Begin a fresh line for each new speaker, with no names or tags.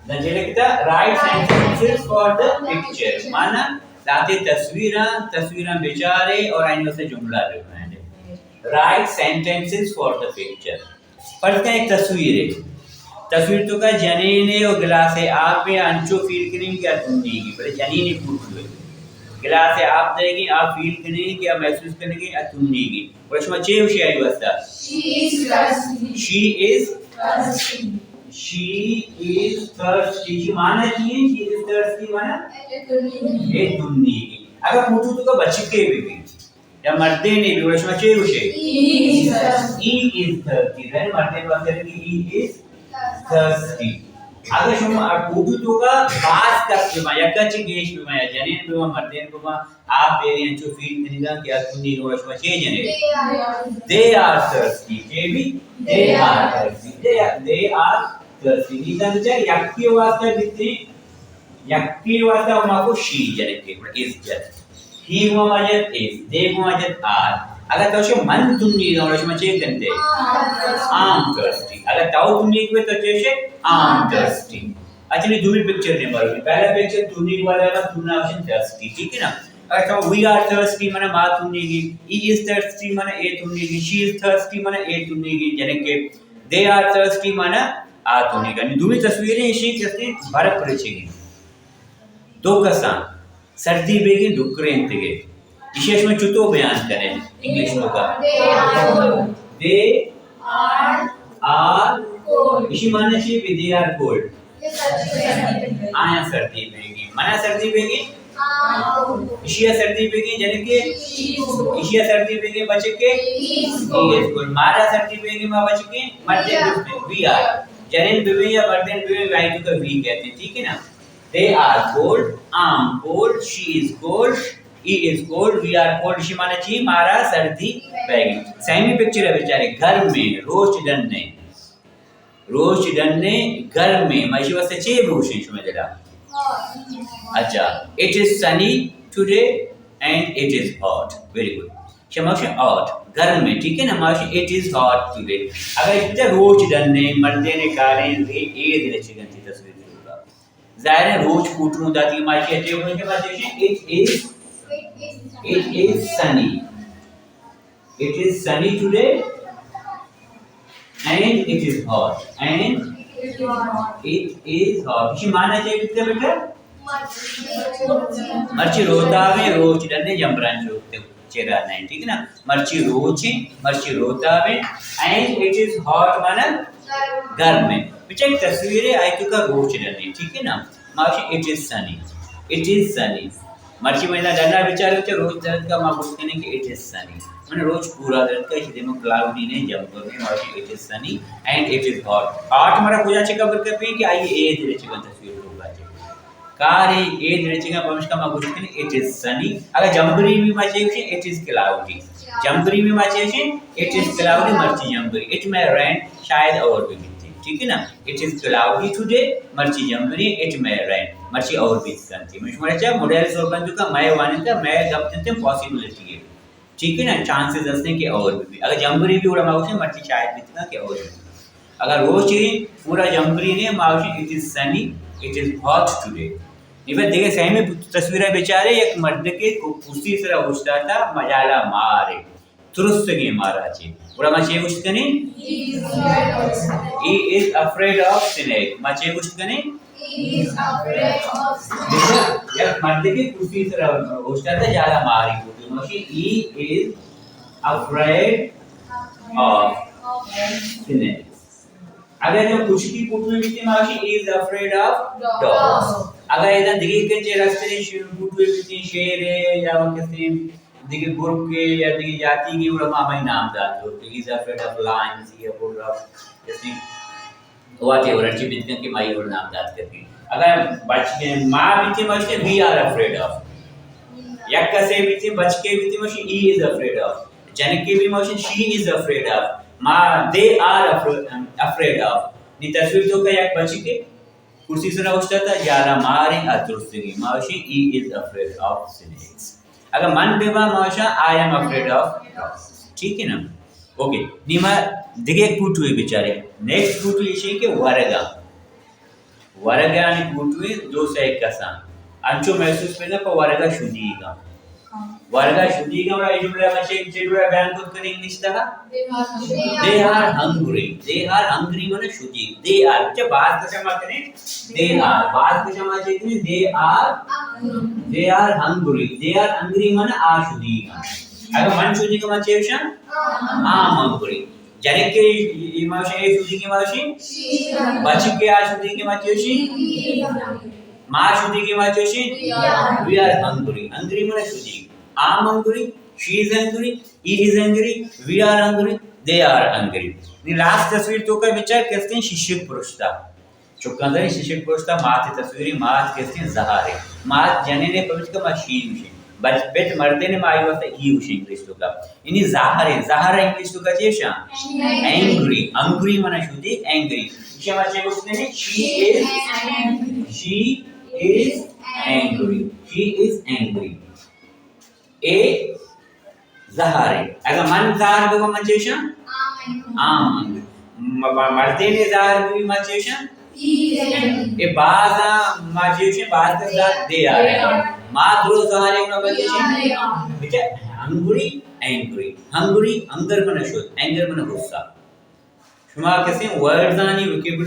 म्हणजे लिखता right sentences for the picture माना लाते तस्वीरां बेचारे और आइने से जुमला बनाने right sentences for the picture पर क्या एक तस्वीर है तस्वीर तो का जनीने और गिलास है आप पे अंचो फील करेंगे क्या तुम देगी पर जनीने पूछ लो गिलास है आप देगी आप फील करेंगे क्या महसूस करेंगे या तुम देगी और इसमें छह विषय आई वास्ता she is thirsty she माना चाहिए she is thirsty माना ये दुन्नी की अगर पूछूं तो का बच्चे भी या मर्दे ने भी उसमें छह विषय he is thirsty है मर्दे बात करेंगे he is thirsty अगर शुम पूछूं तो का बात करते हैं या कच्चे गेश में या जनेन भी वहाँ मर्दे ने भी आप एरियन जो फील करेगा कि आप दुन्नी को उसमें छह जने they are thirsty they भी they are thirsty they are thirsty इधर जो यक्की वास्ता बितरी यक्की वास्ता हमारे she जने के is जने he हुआ मजद is they हुआ मजद are अगर तो शे मन तुन्नी को उसमें छह करते am thirsty अगर ताऊ तुन्नी को तो छे am thirsty अच्छा नहीं दूसरी पिक्चर ने मालूम पहला पिक्चर तुन्नी वाला का तुन्ना ऑप्शन thirsty ठीक है ना अच्छा we are thirsty माने माँ तुन्नी की he is thirsty माने ए तुन्नी की she is thirsty माने ए तुन्नी की जने के they are thirsty माने आ तुन्नी का नहीं दूसरी तस्वीरें इसी कैसे भारत परिचय दो कसा सर्दी बेगी दुक्रें तेगे विशेष में चुतो बयान करें इंग्लिश में का they are cold इसी माने चाहिए they are cold आया सर्दी बेगी माना सर्दी बेगी इशिया सर्दी बेगी जने के इशिया सर्दी बेगी बच्चे के is cold मारा सर्दी बेगी में बच्चे के मर्दे we are जने बेबी या मर्दे बेबी वाई तो का we कहते हैं ठीक है ना they are cold am cold she is cold he is cold we are cold इसी माने चाहिए मारा सर्दी बेगी सेमी पिक्चर है बेचारे घर में रोज डनने घर में माइशी वास्ते छह भूषण शुमे जरा अच्छा it is sunny today and it is hot very good शमाशे hot घर में ठीक है ना माशे it is hot today अगर इतना रोज डनने मर्दे ने कारे ये दिले चिकन थी तस्वीर होगा जाहिर है रोज कूटूं दाती माशे अच्छे होने के बाद देखिए it is sunny today and it is hot इसी माना चाहिए कितने बेटा मर्ची रोता में रोज डरने जंबरान जोते चेहरा नहीं ठीक है ना मर्ची रोता में and it is hot माना घर में बेटा तस्वीरें आई तो का रोज डरने ठीक है ना माशी it is sunny मर्ची महीना डरना बेचारे तो रोज दर्द का माँ बोलते हैं कि it is sunny मैंने रोज पूरा दर्द का इसी में क्लाउडी ने जब तो में माशी it is sunny and it is hot हमारा पूजा चेक कर पे कि आइए ए धीरे चिकन तस्वीर लोग बाजे कार ए धीरे चिकन पंच का माँ बोलते हैं it is sunny अगर जंबरी भी माचे it is cloudy जंबरी भी माचे it is cloudy मर्ची जंबरी it may rain शायद और भी ठीक है ना it is cloudy today मर्ची जंबरी it may rain मर्ची और भी करती है मुझे अच्छा मॉडल सोल बन चुका मैं वाने का मैं जब चलते हैं पॉसिबिलिटी है ठीक है ना चांसेस हंसने के और भी अगर जंबरी भी उड़ा माउसी मर्ची शायद भी इतना के और भी अगर रोज पूरा जंबरी ने माउसी it is sunny it is hot today even देखे सही में तस्वीरें बेचारे एक मर्द के उसी तरह उछता था मजाला मारे तुरस्त के मारा ची उड़ा माचे उछकने he is afraid of snake माचे उछकने यार मर्द के उसी तरह उछता था ज्यादा मारी होती माची he is afraid of snake अगर जो कुछ की पुट में बीती माची is afraid of dogs अगर इधर दिखे के जे रास्ते ने पुट में बीती शेर है या किसी दिखे ग्रुप के या दिखे जाति की उड़ा मामा ही नाम दान दो he is afraid of lions he is afraid of जैसे whatever अच्छी बीतने के माई और नाम दान करती अगर बच्चे माँ बीती मछली we are afraid of यक्का से बीती बच्चे बीती मछली he is afraid of जन के भी मछली she is afraid of माँ they are afraid of नी तस्वीर तो क्या एक बच्चे के कुर्सी से ना उठता था यारा मारे अतुर्सी मछली he is afraid of snakes अगर मन बेबा मछली I am afraid of dogs ठीक है ना ओके नीमा दिखे एक पूट हुई बेचारे नेक्स्ट पूट हुई इसी के वरगा वर्गा आणि कुटवी दो से एक कसा अंचो महसूस पेना पर वर्गा शुद्धीगा वर्गा शुद्धीगा और ये जुड़ा बच्चे जुड़ा बयान को करें इंग्लिश तक they are hungry माने शुद्धि they are जब बात कैसे मारते हैं they are बात कैसे मारते हैं they are hungry माने आ शुद्धीगा अगर मन शुद्धि का मतलब क्या hungry जाने के इमाशे ये शुद्धि की माशी बच्चे के आ शुद्धि की माची माँ शुद्धि की माची we are hungry माने शुद्धि I'm hungry she is hungry he is hungry we are hungry they are hungry knee last तस्वीर तो का विचार करते हैं शिक्षक पुरुषता चुकांदरी शिक्षक पुरुषता माते तस्वीरी मात करते हैं जहारे मात जने ने पवित्र का मशीन विषय बच बेट मर्दे ने माई वास्ते ही विषय इंग्लिश तो का इन्हीं जहारे इंग्लिश तो का जेशा angry माने शुद्धि angry इसे माचे उसने ने she is angry ए जहारे अगर मन जार को मचेशा मर्दे ने जार भी मचेशा ए बाजा मचेशा बाज के साथ दे आ रहे हैं माँ दो जहारे को मचेशा बेटा hungry अंगर मन शुद्ध एंगर मन गुस्सा शुमा कैसे वर्ड्स आनी विकिपीडिया